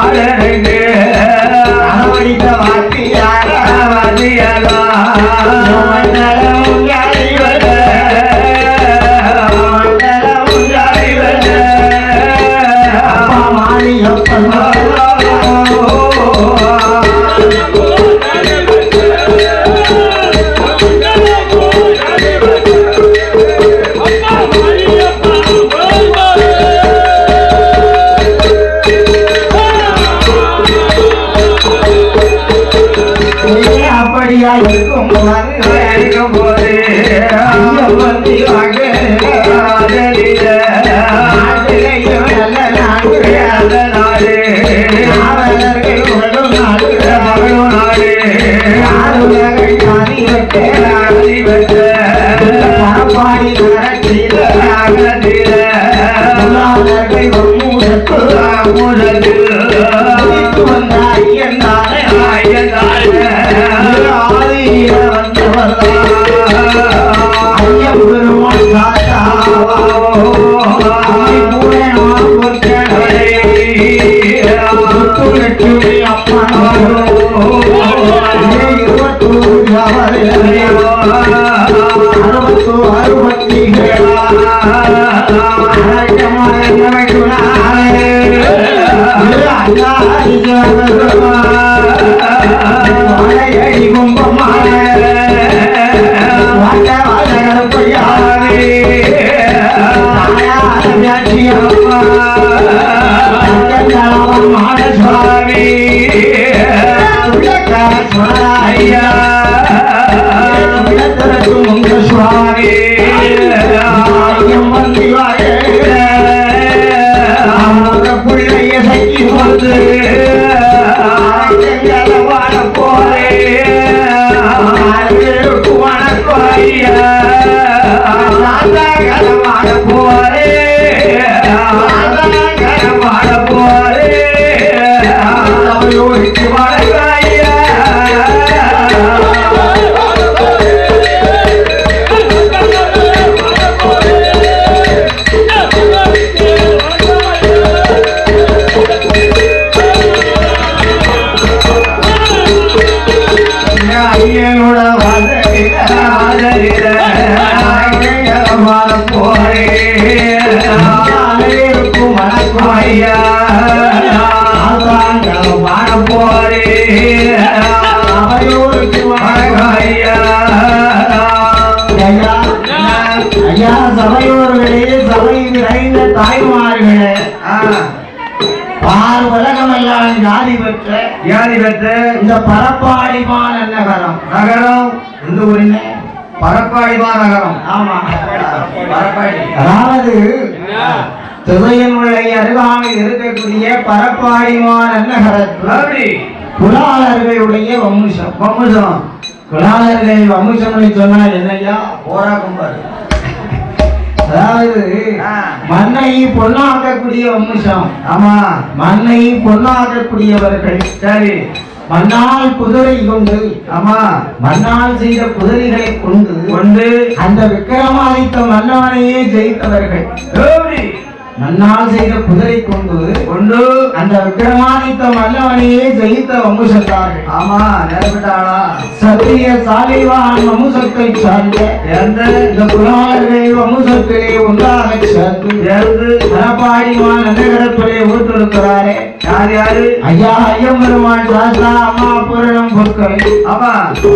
பாடலுக்கு அரவடித்த வாத்தியாரா அப்படியா இருக்கும் போது பாடி இந்த பரப்பாடிமான நகரம் இந்த ஊரில் பரப்பாடிமான நகரம். ஆமா, பரப்பாடி அதாவது திசையனுடைய அருகாமையில் இருக்கக்கூடிய பரப்பாடிமான நகரத்தில் குலாளர்களுடைய வம்சம். குலாளர்கள் வம்சம்னு சொன்னால் என்னையா போராக்கும் பாரு. அதாவது மண்ணை பொன்னாக்கக்கூடிய வம்சம். ஆமா, மண்ணை பொன்னாக்கக்கூடியவர்கள். சரி, மண்ணால் குதிரை கொண்டு, ஆமா, மண்ணால் செய்த குதிரைகளை கொண்டு அந்த விக்கிரமாதித்த மன்னவனையே ஜெயித்தவர்கள். மண்ணால் செய்த குதிரை கொண்டு அந்த விக்கிரமாதித்த மன்னவனையே ஜெயித்த வம்சத்தார்கள். ஆமா, நேரப்பட்டாளா சத்திரிய சாலைவான் வம்சத்தை சார்ந்த இந்த குலாளர்கள் வம்சத்திலே ஒன்றாக சேர்ந்து பரப்பாடிவான் நகரத்திலே ஊற்றிருக்கிறாரே. யாரு? ஐயா ஐயம்பெருமான் சாஸ்தா அம்மா பூரணம் பொருட்களை ஆமா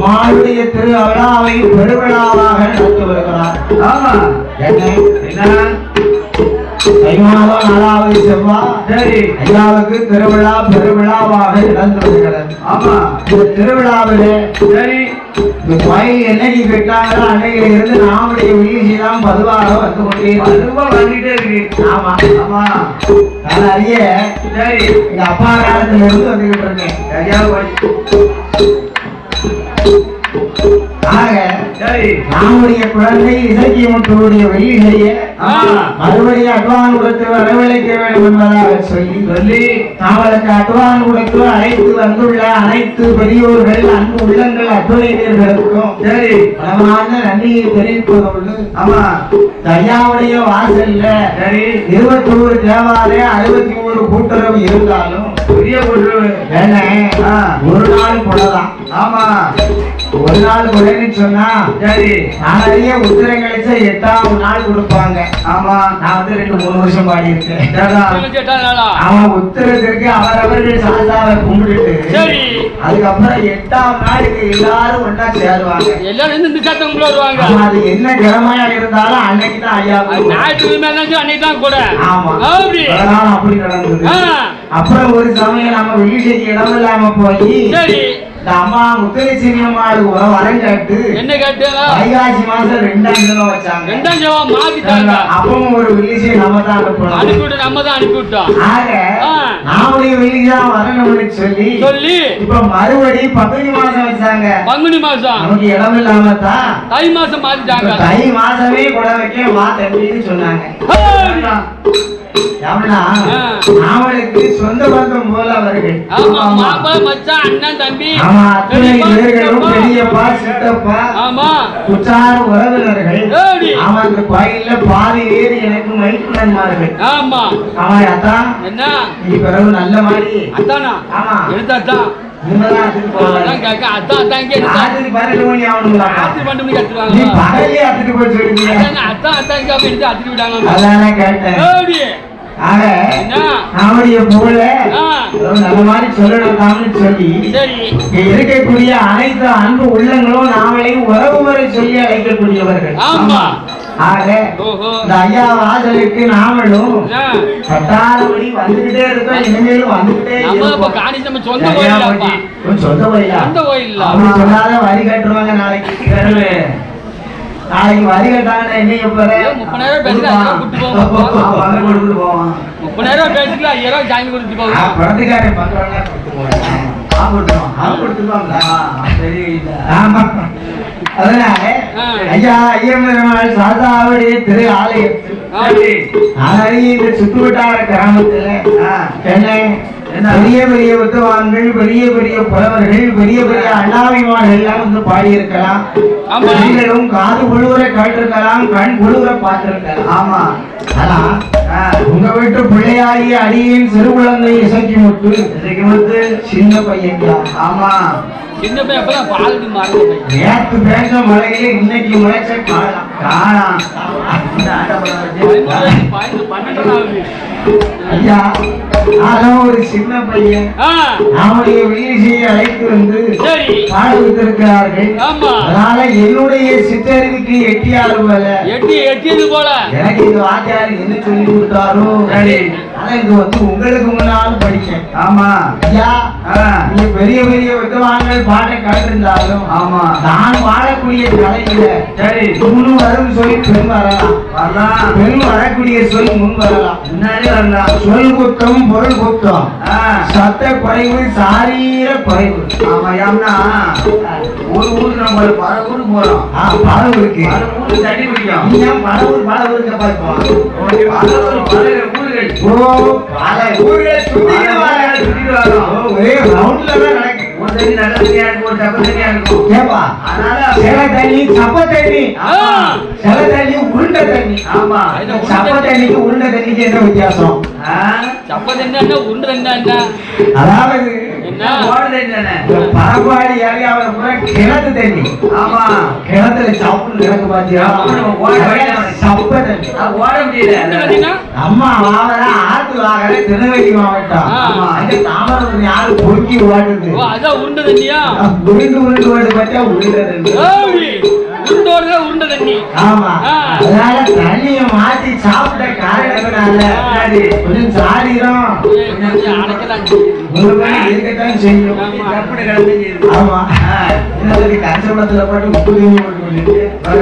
மாளுடைய திரு விழாவை பெருவிழாவாக நடத்தி வருகிறார். ஆமா, என்ன தைமாதம் 4வது செவ்வாய். சரி, ஐயாவுக்கு திருவிழா பெருவிழாவாக நடந்து வருகிறது. ஆமா, இந்த திருவிழாவிலே சரி இந்த கோயில் என்னைக்கு கட்டாங்களோ அன்னையில இருந்து நாமுடைய வீழ்ச்சிதான் பதுவாக வந்து கொண்டே வந்துட்டே இருக்கு. ஆமா ஆமா, நான் அறிய சரி எங்க அப்பா காலத்துல இருந்து வந்துகிட்டு இருக்கேன். ஆக நம்முடைய குழந்தை இசக்கியமுடைய வெள்ளிகையை மறுபடியும் அட்வான் கொடுத்து வரவழைக்க வேண்டும் என்பதாக சொல்லி அவளுக்கு அட்வான் கொடுத்து அழைத்து வந்துள்ள அனைத்து பெரியோர்கள் அன்பு உள்ளங்கள் அத்துணையர்களுக்கும் பலமான நன்றியை தெரிவிப்பதோடு ஐயாவுடைய வாசல்ல 21 தேவாலய 63 கூட்டுறவு இருந்தாலும் பெரிய என்ன ஆ. ஒரு நாள் கொடைதான். ஆமா ஒரு நாள் கொடைன்னு சொன்னா சரி நிறைய உத்திரம் கழிச்சா 8ஆவது நாள் கொடுப்பாங்க. ஆமா நான் வந்து 2-3 வருஷம் பாடி இருக்கேன். சரிதான். அவன் உத்திரத்திற்கு அவரவர்கள் சாதாவை கும்பிட்டுட்டு சரி. அதுக்கப்புறம் 8ஆவது நாளுக்கு எல்லாரும் ஒன்னா சேருவாங்க. எல்லாரும் இந்த சத்தம் உள்ள வருவாங்க. ஆமா, அது என்ன கிழமையா இருந்தாலும் அன்னைக்கு தான் ஐயா கூப்பிடுவாங்க. ஞாயிற்றுக்கிழமை அன்னைக்கு தான் கூட. ஆமா, அப்படி அதனால அப்படி நடந்தது. ஆ. அப்புறம் ஒரு சமயம் நம்ம வெள்ளிசைக்கு இடம் இல்லாம போய் சரி இந்த அம்மா முத்தலட்சுமி அம்மாளுக்கு வரம் கேட்டு என்ன கேட்டு வைகாசி மாசம் 2ஆம் தினம் வச்சாங்க. 2ஆம் தேதி மாத்திட்டாங்க. அப்பவும் ஒரு வெள்ளிசை நம்ம தான் அனுப்பணும். அனுப்பிவிட்டு நம்ம தான் அனுப்பிவிட்டோம். ஆக ஆ. நாமளே வெள்ளிதான் வரணும்னு சொல்லி சொல்லி இப்ப மறுபடி பங்குனி மாசம் வச்சாங்க. பங்குனி மாசம் நமக்கு இடம் இல்லாம தான் தை மாசம் மாத்திட்டாங்க. தை மாசமே கூட வைக்க வா தம்பின்னு சொன்னாங்க. எவனா ஆ. அவளுக்கு சொந்த பந்தம் போல அவர்கள். ஆமா மாப்பா மச்சான் அண்ணன் தம்பி ஆமா, அத்தனை பெரியப்பா, பேர்களும் சித்தப்பா. பெரியப்பா சித்தப்பா ஆமா உற்றார உறவினர்கள். ஏடி. அவன் அந்த கோயில்ல பாதி வேறு எனக்கு மைத்துனன்மார்கள். ஆமா அவன் அத்தான் என்ன நீ பிறகு நல்ல மாதிரி. அத்தானா ஆமா, எடுத்தாத்தான் இவங்கதான் அதுக்கு போவாங்க. அதான் கேட்க அத்தான் அத்தான் இங்கே ராத்திரி 12 மணி ஆகணுங்களா? ராத்திரி 12 மணிக்கு நீ எடுத்துருவாங்க. பகலே அத்துட்டு போய் சொல்றீங்க. அத்தான் அத்தான் இங்கே அப்படி எடுத்து அத்திட்டு விட்டாங்க. அதானே கேட்டேன். ஏடி. ஆக என்ன அவனுடைய புகழ ஆ. நல்ல மாதிரி சொல்லணும்னு சொல்லி சரி இங்க இருக்கக்கூடிய அனைத்து அன்பு உள்ளங்களும் நாமளே உறவு முறை சொல்லி அழைக்கக்கூடியவர்கள். ஆமா. ஆக ஓஹோ இந்த ஐயா வாசலுக்கு நாமளும் ஆ. பட்டாளபடி வந்துகிட்டே இருக்கோம். இனிமேலும் வந்துகிட்டே நம்ம இப்ப இருப்போம். காணி நம்ம சொந்த சரியா கோயிலாப்பா. போச்சு. உன் சொந்த கோயிலா? சொந்த கோயில் இல்ல. அப்படி சொல்லாத வரி கட்டுருவாங்க நாளைக்கு. சரி. நாளைக்கு வரி கட்டாங்கன்னா என்னைய போற? ஏன் 30,000 பேசிட்டு 5,000 கூட்டு போவோம். அவங்க கொடுத்துட்டு போவான் 30,000 பேசிட்டு 5,000 சாமி கொடுத்து போவோம். குழந்தைக்காரன் பண்றவங்க கொடுத்து போவாங்க. அவன் கொடுத்துருவான் அவன் கொடுத்துருவாங்களா? தெரியல ஆமா. அதனால ஆ. ஐயா ஐயம்பெருமாள் சாதாவுடைய திரு ஆலயத்தில் சரி. இந்த சுற்றுவட்டார கிராமத்துல ஆ. என்ன என்ன? பெரிய பெரிய வித்துவான்கள், பெரிய பெரிய புலவர்கள், பெரிய பெரிய அண்ணாவிமார்கள் எல்லாம் வந்து பாடியிருக்கலாம். ஆமா. நீங்களும் காது குழுவுற கேட்டிருக்கலாம், கண் குழுவுற பார்த்திருக்கலாம். ஆமா ஆனா ஆ. உங்க வீட்டு பிள்ளையாகிய அடியின் சிறு குழந்தை இசைக்கு முத்து இதுக்கு வந்து சின்ன பையன் தான். ஆமா சின்ன பையன் அப்பதான் பாலுக்கு மாறுது. நேற்று பேஞ்ச மழையில இன்னைக்கு முளைச்ச காலம். காணாம் இந்த ஆட்டப்படம் வச்சு 12 ஆகுது. ஐயா ஆனா ஒரு சின்ன பையன் ஆ. நம்முடைய வீழ்ச்சியை அழைத்து வந்து சரி பாட வைத்திருக்கிறார்கள். ஆமா. அதனால என்னுடைய சிற்றறிவுக்கு எட்டியாரு போல எட்டியது போல எனக்கு இந்த வாத்தியார் என்ன சொல்லி கொடுத்தாரோ சரி. ஆனா இது வந்து உங்களுக்கு முன்னாலும் படிச்சேன். ஆமா ஐயா ஆ. நீங்க பெரிய பெரிய வித்வான்கள் பாட்டை கேட்டிருந்தாலும் ஆமா நான் வாழக்கூடிய கலையில சரி முன் வரும் சொல் பெண் வரலாம், வரலாம் பெண் வரக்கூடிய சொல் முன் வரலாம். முன்னாடி வரலாம் சொல் குத்தம் பொருள் குத்தம் ஆ. சத்த குறைவு சாரீர குறைவு. ஆமா ஏன்னா ஒரு ஊருக்கு நம்ம பல ஊருக்கு போறோம் பல இருக்கு. பல ஊருக்கு தண்ணி குடிக்கும் நீ ஏன் பல ஊருக்கு பார்ப்போம்? பல ஊர்கள் ஓ பல ஊர்களை சுத்திட்டு வாங்க. சுத்திட்டு வரோம் ஒரே ரவுண்ட்ல தான் நடக்கு. ஒரு தண்ணி நல்ல தண்ணியா இருக்கும் ஒரு தப்பு தண்ணியா இருக்கும் ஏப்பா அதனால சில தண்ணி சப்ப தண்ணி, ஆ. சில தண்ணி உருண்டை தண்ணி. ஆமா சப்ப தண்ணிக்கு உருண்டை தண்ணிக்கு என்ன வித்தியாசம்? ஆ? சப்பது என்ன உருண்டு என்ன அதாவது என்ன ஓடு தண்ணி தானே பரப்பாடி ஏரியாவில் பூரா கிணத்து தண்ணி. ஆமா கிணத்துல சப்புன்னு கிடக்கு பாத்தியா? சப்ப தண்ணி. அது ஓட முடியல பார்த்தீங்கன்னா அம்மா வாவர ஆத்து வாகர திருநெல்வேலி மாவட்டம். ஆமா. அங்க தாமரை யாரு பொறுக்கி ஓடுது. ஓ அதான் உருண்டு தண்ணியா உருண்டு உருண்டு ஓடு பார்த்தா உருண்டை தண்ணி. ஏய், உருண்டோடுற உருண்டை தண்ணி ஆமா. ஆ. அதனால தண்ணிய மாத்தி சாப்பிட்ட காரணத்தினால சரி. கொஞ்சம் சாரீரம் ஏய், கொஞ்சம் அடக்கலாம் செய்யுது. உங்களுக்கு இருக்கத்தான் செய்யும். ஆமா. தப்புன்னு கிடந்து ஆமா. என்னது கரிசமத்துல போட்டு உப்பு தண்ணி போட்டு பண்ணிட்டு.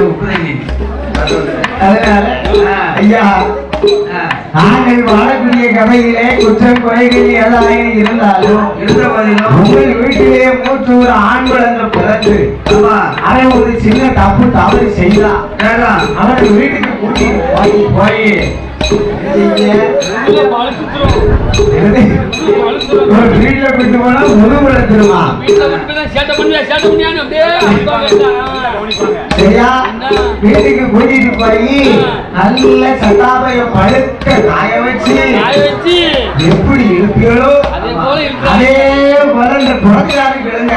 உப்பு தண்ணி அதனால ஐயா நாங்கள் வாழக்கூடிய கதையிலே குற்றம் குறைகள் ஏதாவது இருந்தாலும் இருந்த போதிலும் உங்கள் வீட்டிலே மூச்சு ஒரு ஆண் குழந்தை பிறந்து ஆமா அவன் ஒரு சின்ன தப்பு தவறு செய்தான். கேட்கலாம் அவனை வீட்டுக்கு கூட்டிட்டு போய் உள்ள வழுக்குத்துரும். ஒரு வீட்டுல விட்டு போனா முதுகுல திருமா வீட்டுல விட்டு போய் சேட்டை பண்ணியான்னு அப்படியே அன்பா வேண்டாம். சரியா வீட்டுக்கு கூட்டிட்டு போய் நல்ல சட்டாபைய பழுக்க காய வச்சு எப்படி இருப்பீங்களோ அதே போல இருக்கிறாங்க. அதே போல இந்த குழந்தையாக விடுங்க.